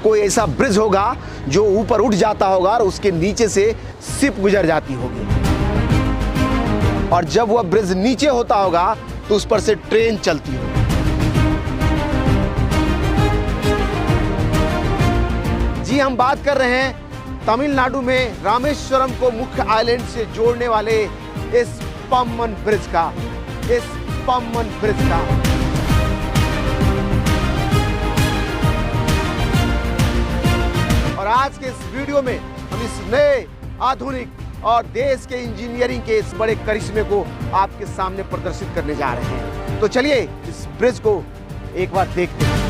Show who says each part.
Speaker 1: कोई ऐसा ब्रिज होगा जो ऊपर उठ जाता होगा और उसके नीचे से शिप गुजर जाती होगी, और जब वह ब्रिज नीचे होता होगा तो उस पर से ट्रेन चलती होगी। जी, हम बात कर रहे हैं तमिलनाडु में रामेश्वरम को मुख्य आइलैंड से जोड़ने वाले इस पम्बन ब्रिज का, और आज के इस वीडियो में हम इस नए, आधुनिक और देश के इंजीनियरिंग के इस बड़े करिश्मे को आपके सामने प्रदर्शित करने जा रहे हैं। तो चलिए इस ब्रिज को एक बार देखते हैं।